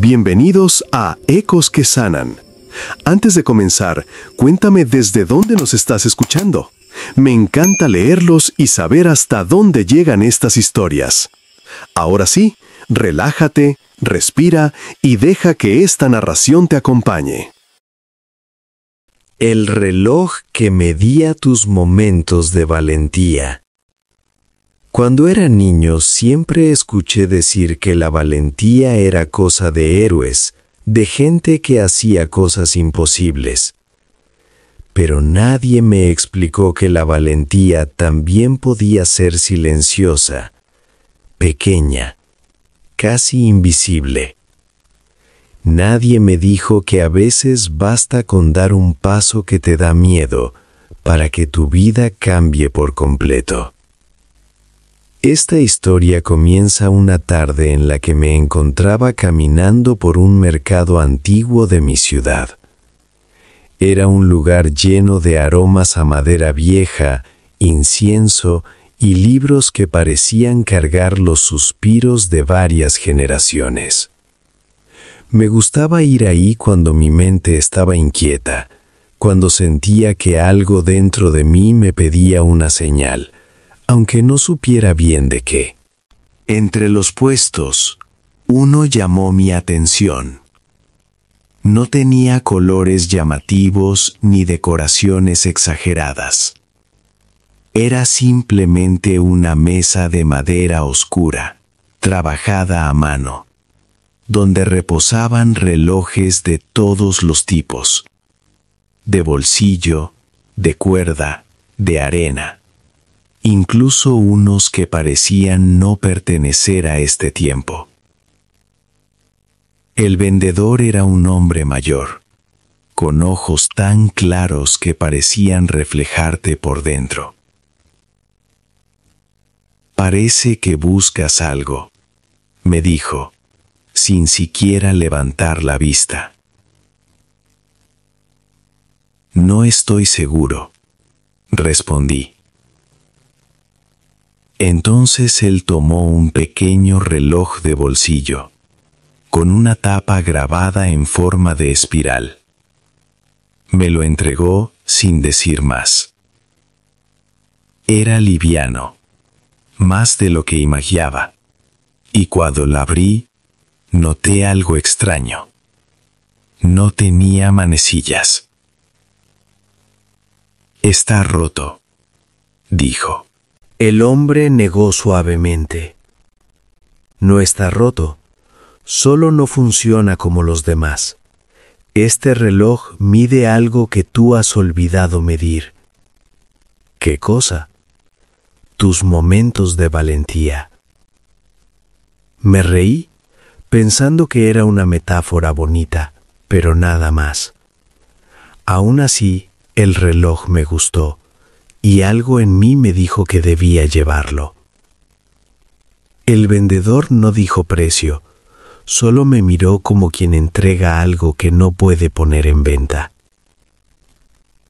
Bienvenidos a Ecos que Sanan. Antes de comenzar, cuéntame desde dónde nos estás escuchando. Me encanta leerlos y saber hasta dónde llegan estas historias. Ahora sí, relájate, respira y deja que esta narración te acompañe. El reloj que medía tus momentos de valentía. Cuando era niño siempre escuché decir que la valentía era cosa de héroes, de gente que hacía cosas imposibles. Pero nadie me explicó que la valentía también podía ser silenciosa, pequeña, casi invisible. Nadie me dijo que a veces basta con dar un paso que te da miedo para que tu vida cambie por completo. Esta historia comienza una tarde en la que me encontraba caminando por un mercado antiguo de mi ciudad. Era un lugar lleno de aromas a madera vieja, incienso y libros que parecían cargar los suspiros de varias generaciones. Me gustaba ir ahí cuando mi mente estaba inquieta, cuando sentía que algo dentro de mí me pedía una señal, aunque no supiera bien de qué. Entre los puestos, uno llamó mi atención. No tenía colores llamativos ni decoraciones exageradas. Era simplemente una mesa de madera oscura, trabajada a mano, donde reposaban relojes de todos los tipos, de bolsillo, de cuerda, de arena. Incluso unos que parecían no pertenecer a este tiempo. El vendedor era un hombre mayor, con ojos tan claros que parecían reflejarte por dentro. «Parece que buscas algo», me dijo, sin siquiera levantar la vista. «No estoy seguro», respondí. Entonces él tomó un pequeño reloj de bolsillo, con una tapa grabada en forma de espiral. Me lo entregó sin decir más. Era liviano, más de lo que imaginaba, y cuando lo abrí, noté algo extraño. No tenía manecillas. «Está roto», dijo. El hombre negó suavemente. «No está roto, solo no funciona como los demás. Este reloj mide algo que tú has olvidado medir». «¿Qué cosa?» «Tus momentos de valentía». Me reí, pensando que era una metáfora bonita, pero nada más. Aún así, el reloj me gustó. Y algo en mí me dijo que debía llevarlo. El vendedor no dijo precio, solo me miró como quien entrega algo que no puede poner en venta.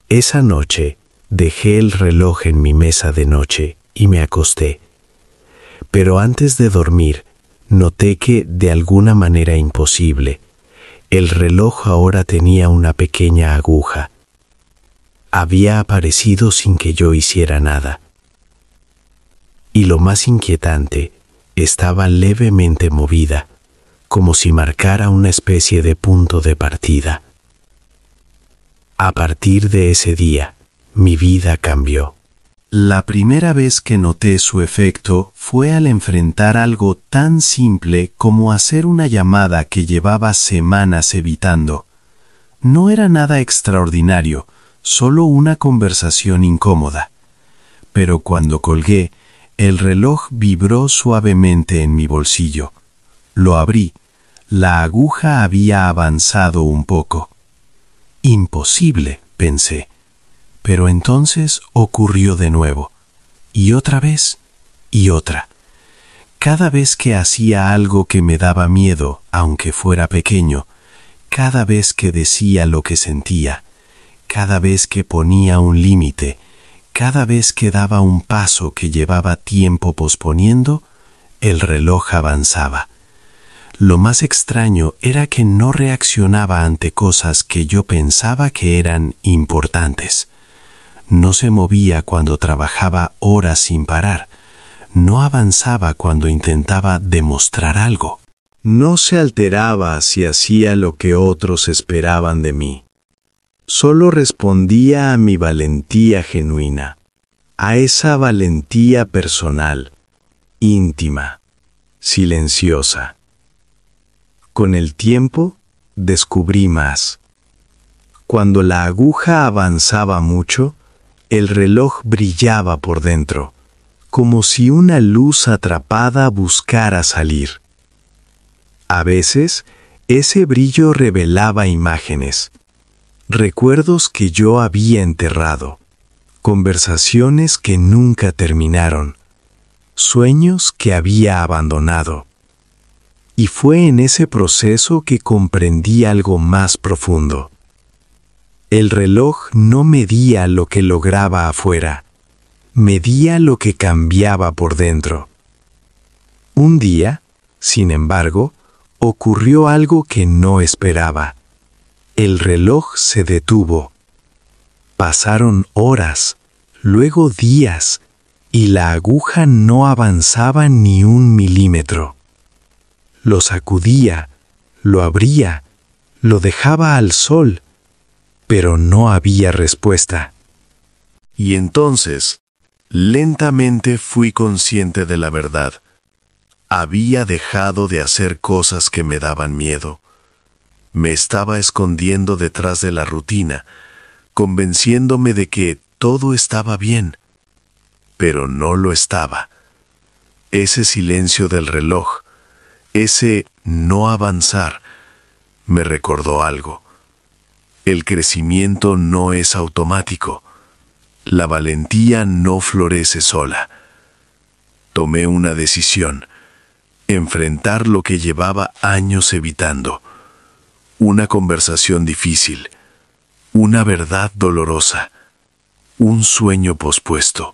Esa noche dejé el reloj en mi mesa de noche y me acosté. Pero antes de dormir, noté que, de alguna manera imposible, el reloj ahora tenía una pequeña aguja. Había aparecido sin que yo hiciera nada. Y lo más inquietante, estaba levemente movida, como si marcara una especie de punto de partida. A partir de ese día, mi vida cambió. La primera vez que noté su efecto fue al enfrentar algo tan simple como hacer una llamada que llevaba semanas evitando. No era nada extraordinario, solo una conversación incómoda. Pero cuando colgué, el reloj vibró suavemente en mi bolsillo. Lo abrí. La aguja había avanzado un poco. Imposible, pensé. Pero entonces ocurrió de nuevo. Y otra vez, y otra. Cada vez que hacía algo que me daba miedo, aunque fuera pequeño, cada vez que decía lo que sentía, cada vez que ponía un límite, cada vez que daba un paso que llevaba tiempo posponiendo, el reloj avanzaba. Lo más extraño era que no reaccionaba ante cosas que yo pensaba que eran importantes. No se movía cuando trabajaba horas sin parar. No avanzaba cuando intentaba demostrar algo. No se alteraba si hacía lo que otros esperaban de mí. Solo respondía a mi valentía genuina, a esa valentía personal, íntima, silenciosa. Con el tiempo, descubrí más. Cuando la aguja avanzaba mucho, el reloj brillaba por dentro, como si una luz atrapada buscara salir. A veces, ese brillo revelaba imágenes, recuerdos que yo había enterrado, conversaciones que nunca terminaron, sueños que había abandonado. Y fue en ese proceso que comprendí algo más profundo. El reloj no medía lo que lograba afuera, medía lo que cambiaba por dentro. Un día, sin embargo, ocurrió algo que no esperaba. El reloj se detuvo. Pasaron horas, luego días, y la aguja no avanzaba ni un milímetro. Lo sacudía, lo abría, lo dejaba al sol, pero no había respuesta. Y entonces, lentamente fui consciente de la verdad. Había dejado de hacer cosas que me daban miedo. Me estaba escondiendo detrás de la rutina, convenciéndome de que todo estaba bien. Pero no lo estaba. Ese silencio del reloj, ese no avanzar, me recordó algo. El crecimiento no es automático. La valentía no florece sola. Tomé una decisión. Enfrentar lo que llevaba años evitando. Una conversación difícil. Una verdad dolorosa. Un sueño pospuesto.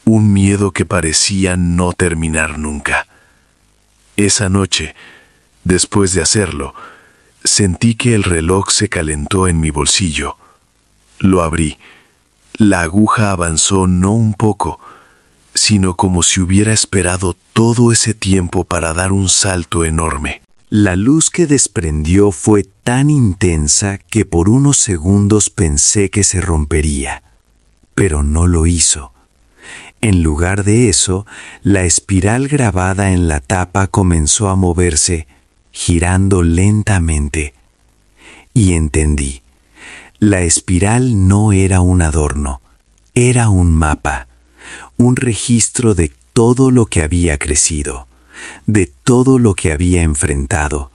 Un miedo que parecía no terminar nunca. Esa noche, después de hacerlo, sentí que el reloj se calentó en mi bolsillo. Lo abrí. La aguja avanzó no un poco, sino como si hubiera esperado todo ese tiempo para dar un salto enorme. La luz que desprendió fue tan intensa que por unos segundos pensé que se rompería, pero no lo hizo. En lugar de eso, la espiral grabada en la tapa comenzó a moverse, girando lentamente. Y entendí. La espiral no era un adorno, era un mapa, un registro de todo lo que había crecido, de todo lo que había enfrentado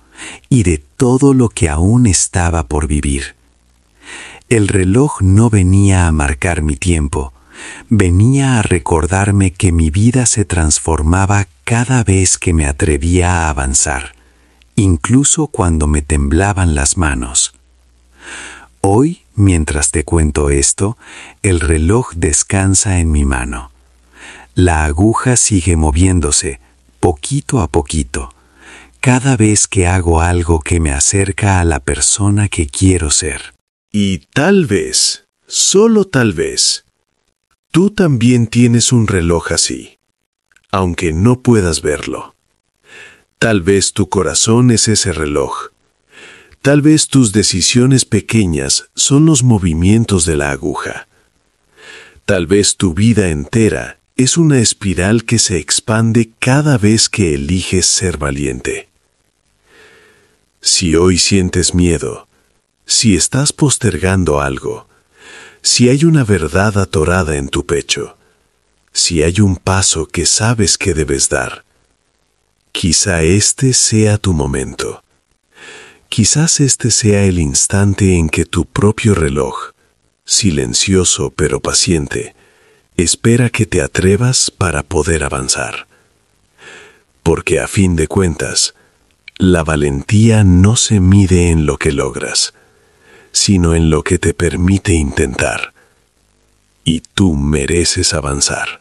y de todo lo que aún estaba por vivir. El reloj no venía a marcar mi tiempo, venía a recordarme que mi vida se transformaba cada vez que me atrevía a avanzar, incluso cuando me temblaban las manos. Hoy, mientras te cuento esto, el reloj descansa en mi mano. La aguja sigue moviéndose, poquito a poquito, cada vez que hago algo que me acerca a la persona que quiero ser. Y tal vez, solo tal vez, tú también tienes un reloj así, aunque no puedas verlo. Tal vez tu corazón es ese reloj. Tal vez tus decisiones pequeñas son los movimientos de la aguja. Tal vez tu vida entera es una espiral que se expande cada vez que eliges ser valiente. Si hoy sientes miedo, si estás postergando algo, si hay una verdad atorada en tu pecho, si hay un paso que sabes que debes dar, quizá este sea tu momento. Quizás este sea el instante en que tu propio reloj, silencioso pero paciente, espera que te atrevas para poder avanzar. Porque a fin de cuentas, la valentía no se mide en lo que logras, sino en lo que te permite intentar. Y tú mereces avanzar.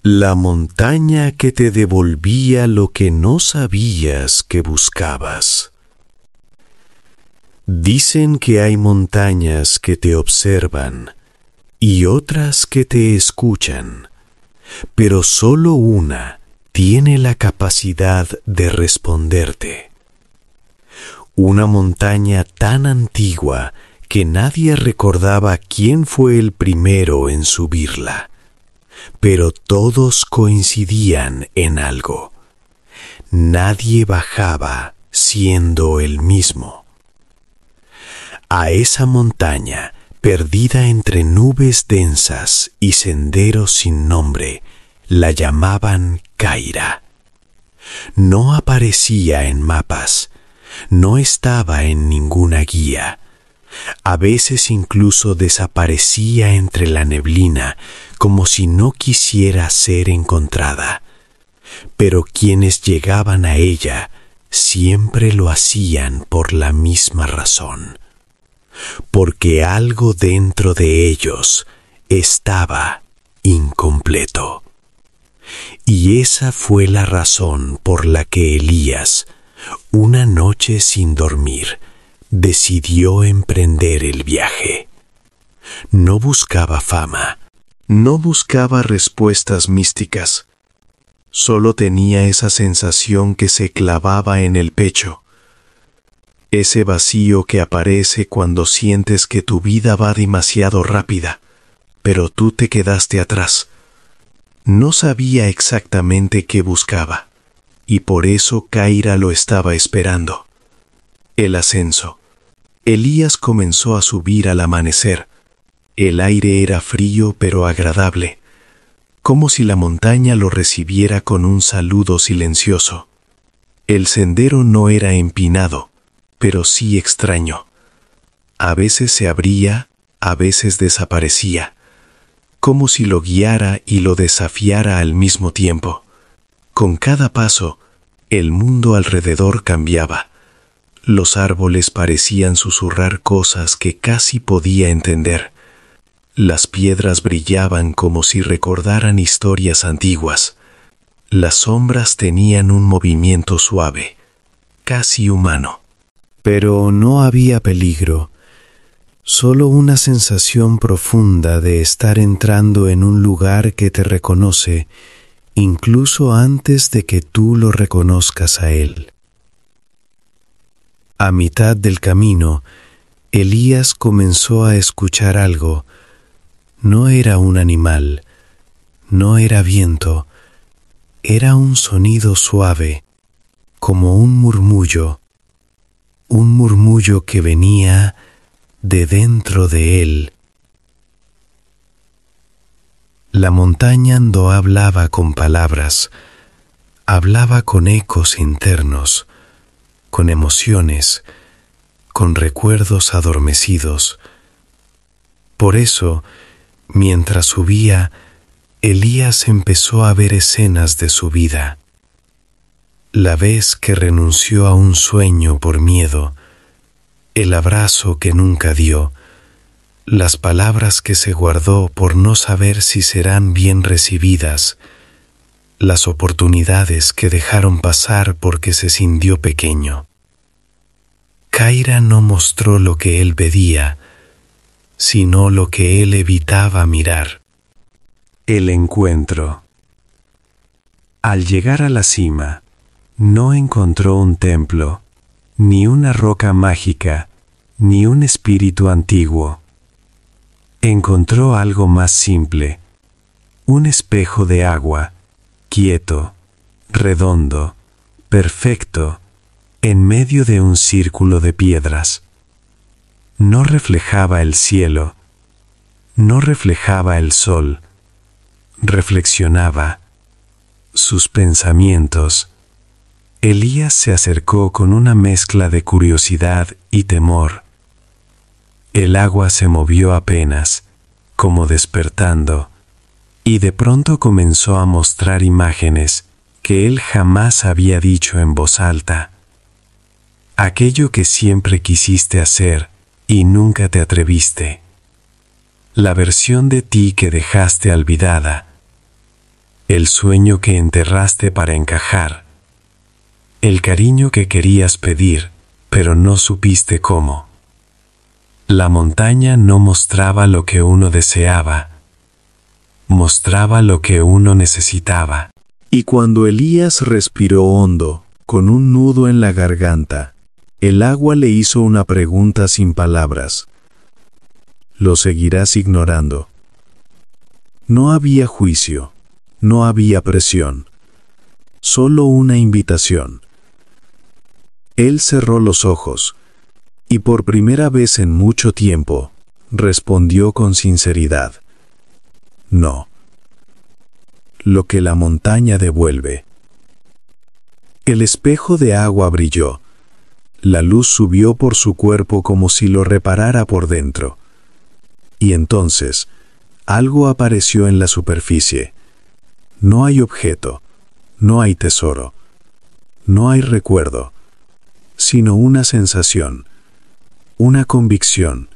La montaña que te devolvía lo que no sabías que buscabas. Dicen que hay montañas que te observan y otras que te escuchan, pero solo una tiene la capacidad de responderte. Una montaña tan antigua que nadie recordaba quién fue el primero en subirla, pero todos coincidían en algo. Nadie bajaba siendo el mismo. A esa montaña, perdida entre nubes densas y senderos sin nombre, la llamaban Caira. No aparecía en mapas, no estaba en ninguna guía. A veces incluso desaparecía entre la neblina, como si no quisiera ser encontrada. Pero quienes llegaban a ella siempre lo hacían por la misma razón, porque algo dentro de ellos estaba incompleto. Y esa fue la razón por la que Elías, una noche sin dormir, decidió emprender el viaje. No buscaba fama, no buscaba respuestas místicas. Solo tenía esa sensación que se clavaba en el pecho. Ese vacío que aparece cuando sientes que tu vida va demasiado rápida, pero tú te quedaste atrás. No sabía exactamente qué buscaba, y por eso Caira lo estaba esperando. El ascenso. Elías comenzó a subir al amanecer. El aire era frío pero agradable, como si la montaña lo recibiera con un saludo silencioso. El sendero no era empinado, pero sí extraño. A veces se abría, a veces desaparecía, como si lo guiara y lo desafiara al mismo tiempo. Con cada paso, el mundo alrededor cambiaba. Los árboles parecían susurrar cosas que casi podía entender. Las piedras brillaban como si recordaran historias antiguas. Las sombras tenían un movimiento suave, casi humano. Pero no había peligro, solo una sensación profunda de estar entrando en un lugar que te reconoce, incluso antes de que tú lo reconozcas a él. A mitad del camino, Elías comenzó a escuchar algo. No era un animal, no era viento, era un sonido suave, como un murmullo que venía de dentro de él. La montaña no hablaba con palabras, hablaba con ecos internos, con emociones, con recuerdos adormecidos. Por eso, mientras subía, Elías empezó a ver escenas de su vida. La vez que renunció a un sueño por miedo, el abrazo que nunca dio, las palabras que se guardó por no saber si serán bien recibidas, las oportunidades que dejaron pasar porque se sintió pequeño. Caira no mostró lo que él veía, sino lo que él evitaba mirar. El encuentro. Al llegar a la cima, no encontró un templo, ni una roca mágica, ni un espíritu antiguo. Encontró algo más simple, un espejo de agua, quieto, redondo, perfecto, en medio de un círculo de piedras. No reflejaba el cielo, no reflejaba el sol, reflexionaba sus pensamientos. Elías se acercó con una mezcla de curiosidad y temor. El agua se movió apenas, como despertando, y de pronto comenzó a mostrar imágenes que él jamás había dicho en voz alta. Aquello que siempre quisiste hacer y nunca te atreviste. La versión de ti que dejaste olvidada. el sueño que enterraste para encajar, el cariño que querías pedir, pero no supiste cómo. La montaña no mostraba lo que uno deseaba, mostraba lo que uno necesitaba. Y cuando Elías respiró hondo, con un nudo en la garganta, el agua le hizo una pregunta sin palabras. ¿Lo seguirás ignorando? No había juicio, no había presión, solo una invitación. Él cerró los ojos, y por primera vez en mucho tiempo, respondió con sinceridad: no. Lo que la montaña devuelve. El espejo de agua brilló. La luz subió por su cuerpo como si lo reparara por dentro. Y entonces, algo apareció en la superficie. No hay objeto, no hay tesoro, no hay recuerdo, sino una sensación, una convicción,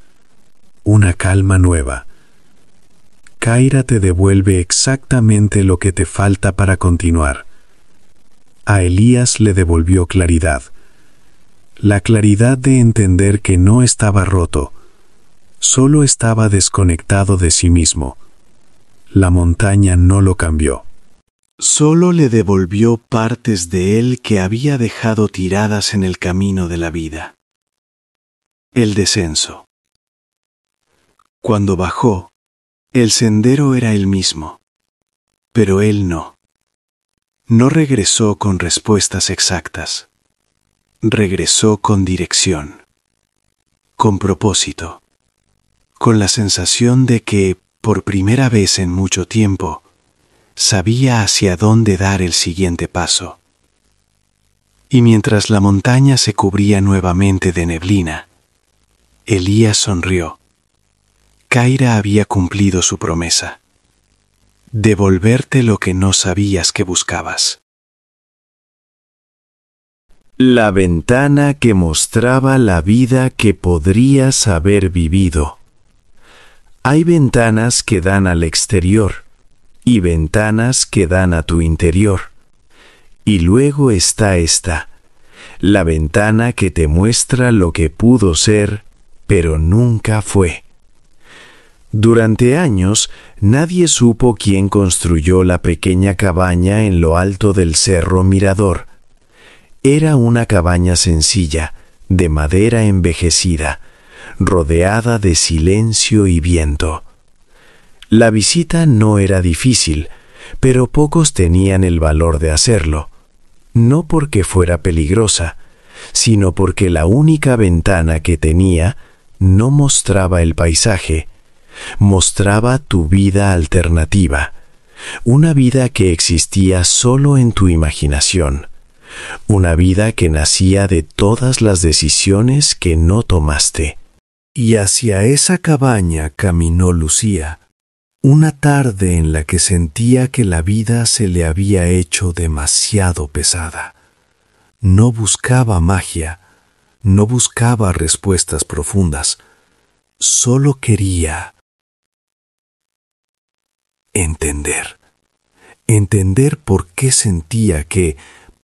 una calma nueva. Kaira te devuelve exactamente lo que te falta para continuar. A Elías le devolvió claridad. La claridad de entender que no estaba roto, solo estaba desconectado de sí mismo. La montaña no lo cambió. Solo le devolvió partes de él que había dejado tiradas en el camino de la vida. El descenso. Cuando bajó, el sendero era el mismo, pero él no. No regresó con respuestas exactas. Regresó con dirección, con propósito, con la sensación de que, por primera vez en mucho tiempo, sabía hacia dónde dar el siguiente paso. Y mientras la montaña se cubría nuevamente de neblina, Elías sonrió. Kaira había cumplido su promesa: devolverte lo que no sabías que buscabas. La ventana que mostraba la vida que podrías haber vivido. Hay ventanas que dan al exterior y ventanas que dan a tu interior. Y luego está esta, la ventana que te muestra lo que pudo ser, pero nunca fue. Durante años, nadie supo quién construyó la pequeña cabaña en lo alto del Cerro Mirador. Era una cabaña sencilla, de madera envejecida, rodeada de silencio y viento. La visita no era difícil, pero pocos tenían el valor de hacerlo, no porque fuera peligrosa, sino porque la única ventana que tenía no mostraba el paisaje, mostraba tu vida alternativa, una vida que existía solo en tu imaginación, una vida que nacía de todas las decisiones que no tomaste. Y hacia esa cabaña caminó Lucía, una tarde en la que sentía que la vida se le había hecho demasiado pesada. No buscaba magia, no buscaba respuestas profundas, solo quería entender por qué sentía que,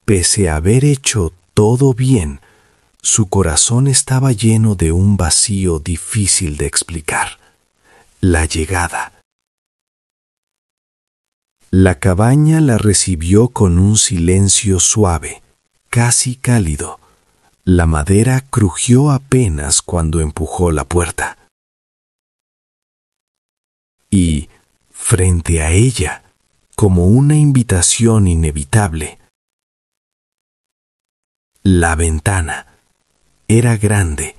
pese a haber hecho todo bien, su corazón estaba lleno de un vacío difícil de explicar. La llegada. La cabaña la recibió con un silencio suave, casi cálido. La madera crujió apenas cuando empujó la puerta. Y, frente a ella, como una invitación inevitable, la ventana. Era grande,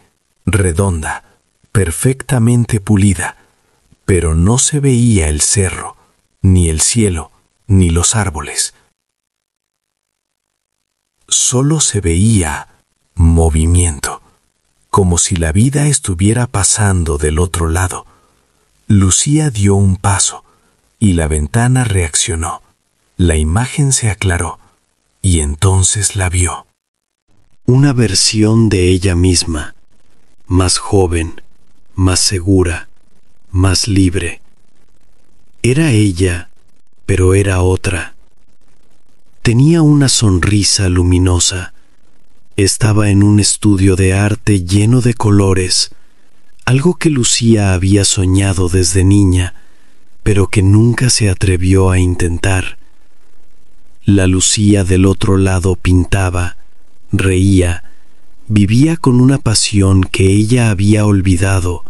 redonda, perfectamente pulida, pero no se veía el cerro, ni el cielo, ni los árboles. Solo se veía movimiento, como si la vida estuviera pasando del otro lado. Lucía dio un paso, y la ventana reaccionó. La imagen se aclaró, y entonces la vio. Una versión de ella misma, más joven, más segura, más libre. Era ella, pero era otra. Tenía una sonrisa luminosa. Estaba en un estudio de arte lleno de colores, algo que Lucía había soñado desde niña, pero que nunca se atrevió a intentar. La Lucía del otro lado pintaba, reía, vivía con una pasión que ella había olvidado,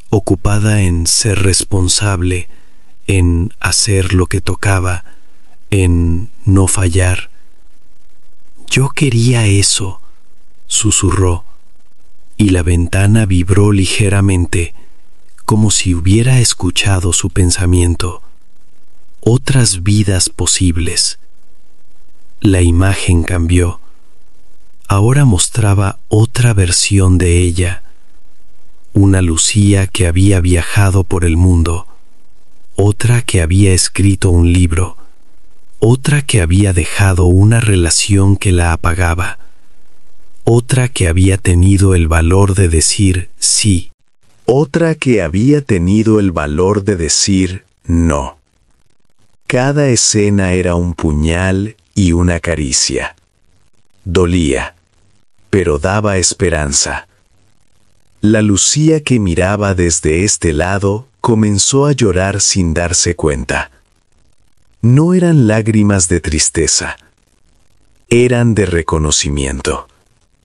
ocupada en ser responsable, en hacer lo que tocaba, en no fallar. «Yo quería eso», susurró, y la ventana vibró ligeramente, como si hubiera escuchado su pensamiento. Otras vidas posibles. La imagen cambió. Ahora mostraba otra versión de ella. Una Lucía que había viajado por el mundo, otra que había escrito un libro, otra que había dejado una relación que la apagaba, otra que había tenido el valor de decir sí, otra que había tenido el valor de decir no. Cada escena era un puñal y una caricia. Dolía, pero daba esperanza. La Lucía que miraba desde este lado comenzó a llorar sin darse cuenta. No eran lágrimas de tristeza, eran de reconocimiento,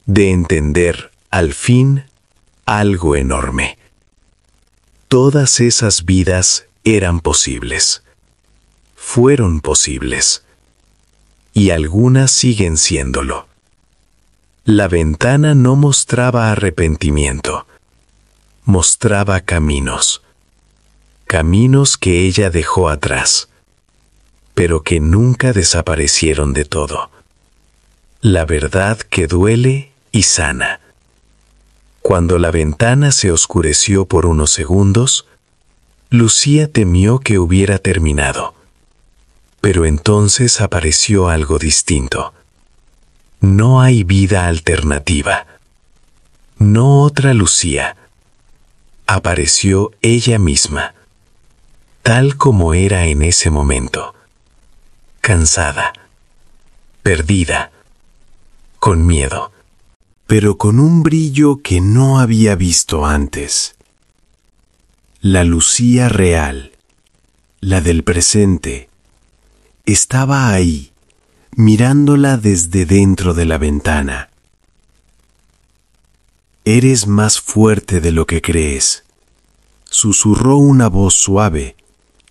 de entender, al fin, algo enorme. Todas esas vidas eran posibles, fueron posibles, y algunas siguen siéndolo. La ventana no mostraba arrepentimiento, mostraba caminos, caminos que ella dejó atrás, pero que nunca desaparecieron de todo. La verdad que duele y sana. Cuando la ventana se oscureció por unos segundos, Lucía temió que hubiera terminado. Pero entonces apareció algo distinto. No hay vida alternativa. No otra Lucía. Apareció ella misma, tal como era en ese momento. Cansada, perdida, con miedo, pero con un brillo que no había visto antes. La Lucía real, la del presente, estaba ahí, mirándola desde dentro de la ventana. «Eres más fuerte de lo que crees», susurró una voz suave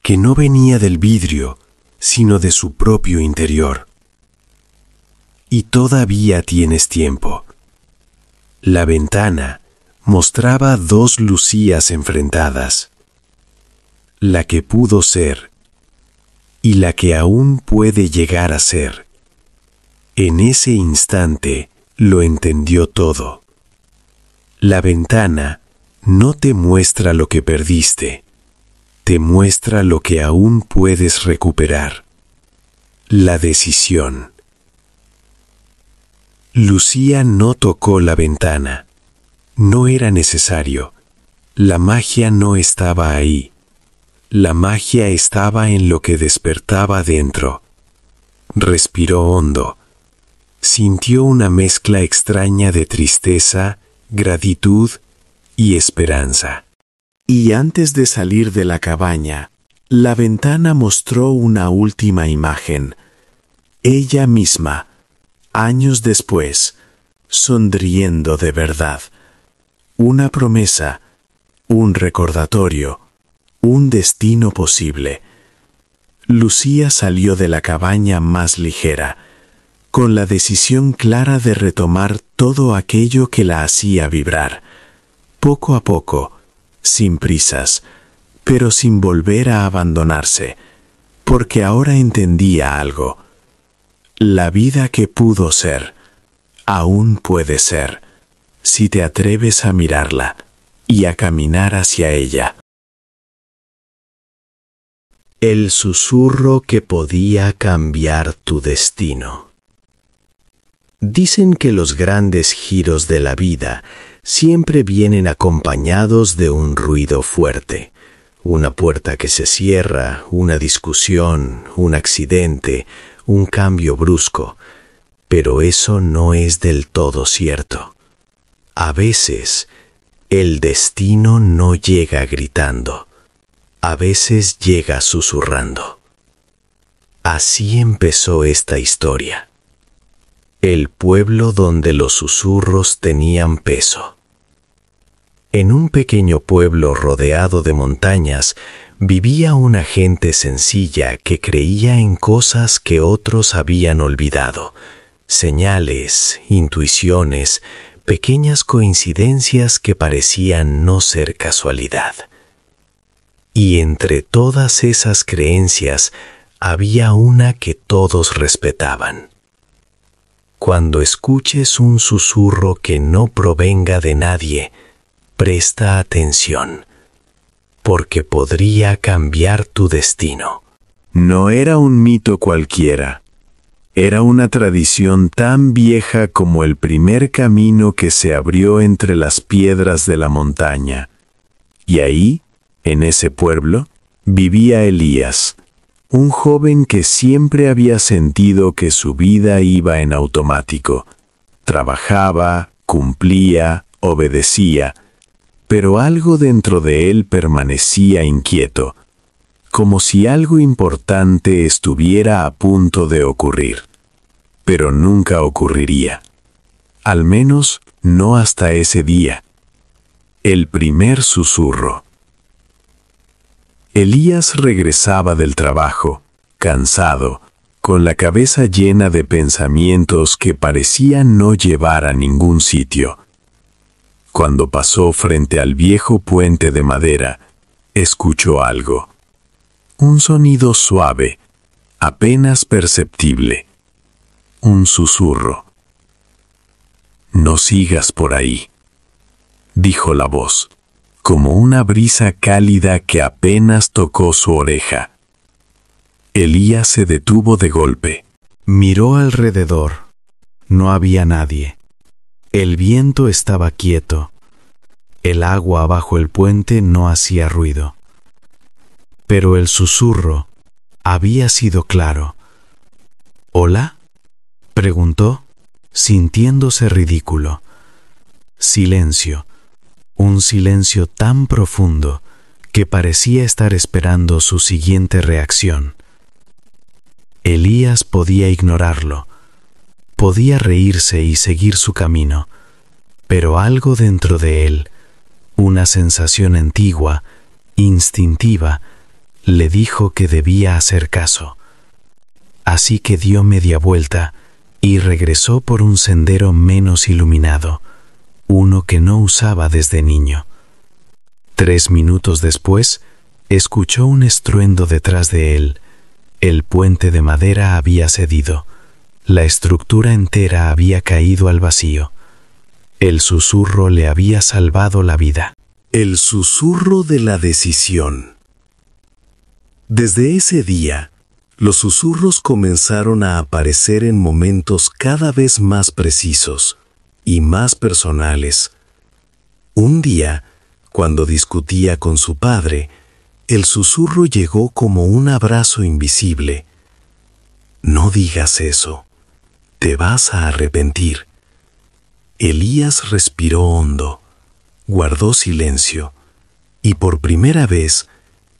que no venía del vidrio, sino de su propio interior. «Y todavía tienes tiempo». La ventana mostraba dos Lucías enfrentadas, la que pudo ser y la que aún puede llegar a ser. En ese instante lo entendió todo. La ventana no te muestra lo que perdiste, te muestra lo que aún puedes recuperar. La decisión. Lucía no tocó la ventana. No era necesario. La magia no estaba ahí. La magia estaba en lo que despertaba dentro. Respiró hondo. Sintió una mezcla extraña de tristeza, gratitud y esperanza. Y antes de salir de la cabaña, la ventana mostró una última imagen. Ella misma, años después, sonriendo de verdad. Una promesa, un recordatorio, un destino posible. Lucía salió de la cabaña más ligera, con la decisión clara de retomar todo aquello que la hacía vibrar, poco a poco, sin prisas, pero sin volver a abandonarse, porque ahora entendía algo. La vida que pudo ser, aún puede ser, si te atreves a mirarla y a caminar hacia ella. El susurro que podía cambiar tu destino. Dicen que los grandes giros de la vida siempre vienen acompañados de un ruido fuerte, Una puerta que se cierra, una discusión, un accidente, un cambio brusco. Pero eso no es del todo cierto. A veces, el destino no llega gritando. A veces llega susurrando. Así empezó esta historia. El pueblo donde los susurros tenían peso. En un pequeño pueblo rodeado de montañas, vivía una gente sencilla que creía en cosas que otros habían olvidado. Señales, intuiciones, pequeñas coincidencias que parecían no ser casualidad. Y entre todas esas creencias había una que todos respetaban. Cuando escuches un susurro que no provenga de nadie, presta atención, porque podría cambiar tu destino. No era un mito cualquiera. Era una tradición tan vieja como el primer camino que se abrió entre las piedras de la montaña. Y ahí, en ese pueblo, vivía Elías, un joven que siempre había sentido que su vida iba en automático. Trabajaba, cumplía, obedecía, pero algo dentro de él permanecía inquieto, como si algo importante estuviera a punto de ocurrir, pero nunca ocurriría. Al menos no hasta ese día. El primer susurro. Elías regresaba del trabajo, cansado, con la cabeza llena de pensamientos que parecían no llevar a ningún sitio. Cuando pasó frente al viejo puente de madera, escuchó algo. Un sonido suave, apenas perceptible. Un susurro. «No sigas por ahí», dijo la voz, como una brisa cálida que apenas tocó su oreja. Elías se detuvo de golpe. Miró alrededor. No había nadie. El viento estaba quieto. El agua bajo el puente no hacía ruido. Pero el susurro había sido claro. ¿Hola?, preguntó, sintiéndose ridículo. Silencio. Un silencio tan profundo que parecía estar esperando su siguiente reacción. Elías podía ignorarlo. Podía reírse y seguir su camino, pero algo dentro de él, una sensación antigua, instintiva, le dijo que debía hacer caso. Así que dio media vuelta y regresó por un sendero menos iluminado, uno que no usaba desde niño. 3 minutos después, escuchó un estruendo detrás de él. El puente de madera había cedido. La estructura entera había caído al vacío. El susurro le había salvado la vida. El susurro de la decisión. Desde ese día, los susurros comenzaron a aparecer en momentos cada vez más precisos y más personales. Un día, cuando discutía con su padre, el susurro llegó como un abrazo invisible. «No digas eso. Te vas a arrepentir». Elías respiró hondo, guardó silencio y por primera vez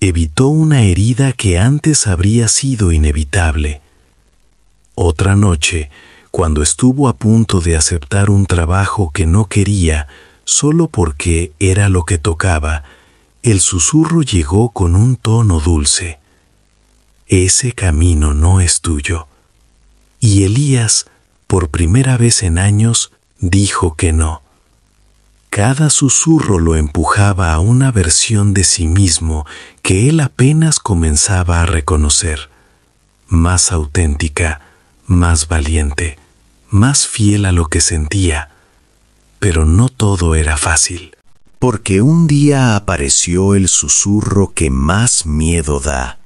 evitó una herida que antes habría sido inevitable. Otra noche, cuando estuvo a punto de aceptar un trabajo que no quería solo porque era lo que tocaba, el susurro llegó con un tono dulce. «Ese camino no es tuyo». Y Elías, por primera vez en años, dijo que no. Cada susurro lo empujaba a una versión de sí mismo que él apenas comenzaba a reconocer. Más auténtica, más valiente, más fiel a lo que sentía. Pero no todo era fácil. Porque un día apareció el susurro que más miedo da.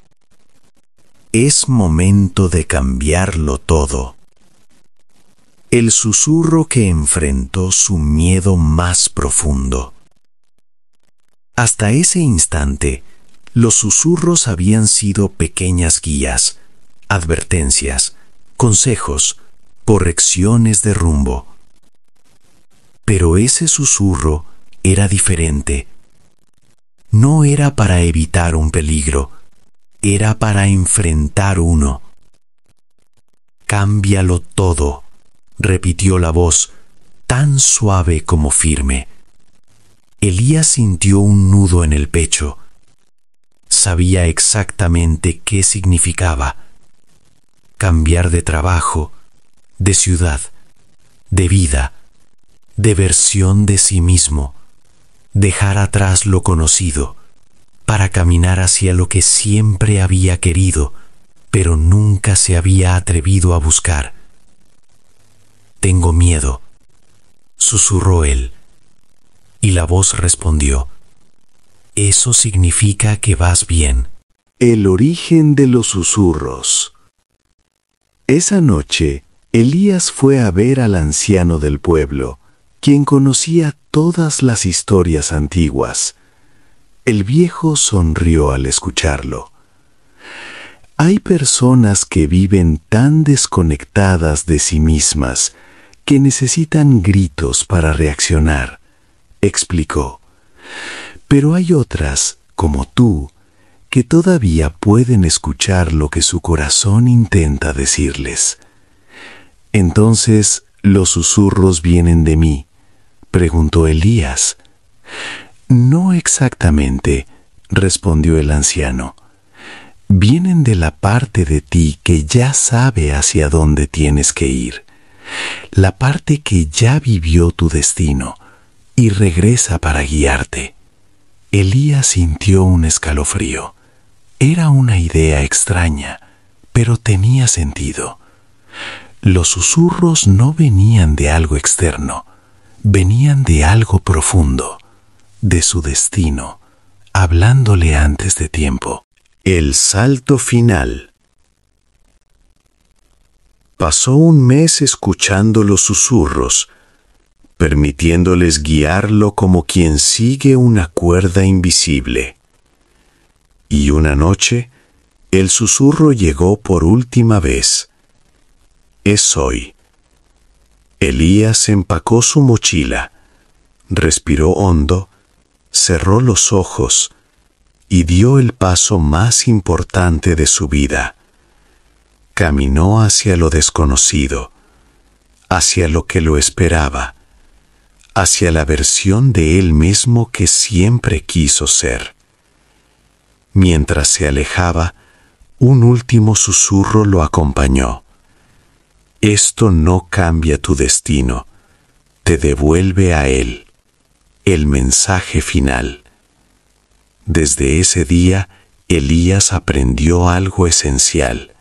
Es momento de cambiarlo todo. El susurro que enfrentó su miedo más profundo. Hasta ese instante, Los susurros habían sido pequeñas guías, advertencias, consejos, correcciones de rumbo. Pero ese susurro era diferente. No era para evitar un peligro, era para enfrentar uno. «Cámbialo todo», repitió la voz, tan suave como firme. Elías sintió un nudo en el pecho. Sabía exactamente qué significaba. Cambiar de trabajo, de ciudad, de vida, de versión de sí mismo. Dejar atrás lo conocido, para caminar hacia lo que siempre había querido, pero nunca se había atrevido a buscar. «Tengo miedo», susurró él, y la voz respondió: «Eso significa que vas bien». El origen de los susurros. Esa noche, Elías fue a ver al anciano del pueblo, quien conocía todas las historias antiguas. El viejo sonrió al escucharlo. Hay personas que viven tan desconectadas de sí mismas que necesitan gritos para reaccionar, explicó. Pero hay otras, como tú, que todavía pueden escuchar lo que su corazón intenta decirles. «Entonces, ¿los susurros vienen de mí?», preguntó Elías. «No exactamente», respondió el anciano. «Vienen de la parte de ti que ya sabe hacia dónde tienes que ir, la parte que ya vivió tu destino y regresa para guiarte». Elías sintió un escalofrío. Era una idea extraña, pero tenía sentido. Los susurros no venían de algo externo, venían de algo profundo, de su destino, hablándole antes de tiempo. El salto final. Pasó un mes escuchando los susurros, permitiéndoles guiarlo como quien sigue una cuerda invisible. Y una noche, el susurro llegó por última vez. Es hoy. Elías empacó su mochila, respiró hondo, cerró los ojos y dio el paso más importante de su vida. Caminó hacia lo desconocido, hacia lo que lo esperaba, hacia la versión de él mismo que siempre quiso ser. Mientras se alejaba, un último susurro lo acompañó. Esto no cambia tu destino, te devuelve a él. El mensaje final. Desde ese día, Elías aprendió algo esencial.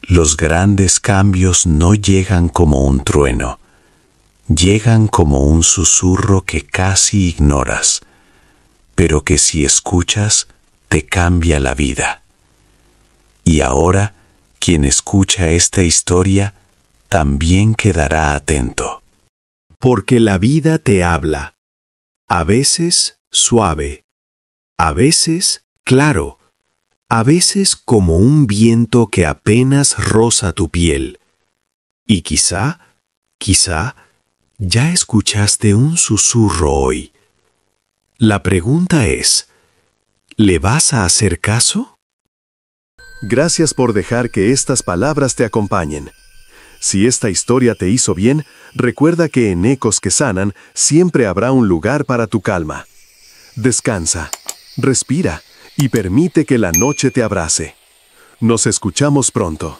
Los grandes cambios no llegan como un trueno, llegan como un susurro que casi ignoras, pero que si escuchas, te cambia la vida. Y ahora, quien escucha esta historia, también quedará atento. Porque la vida te habla, a veces suave, a veces claro, a veces como un viento que apenas roza tu piel. Y quizá, ya escuchaste un susurro hoy. La pregunta es, ¿le vas a hacer caso? Gracias por dejar que estas palabras te acompañen. Si esta historia te hizo bien, recuerda que en Ecos que Sanan siempre habrá un lugar para tu calma. Descansa, respira y permite que la noche te abrace. Nos escuchamos pronto.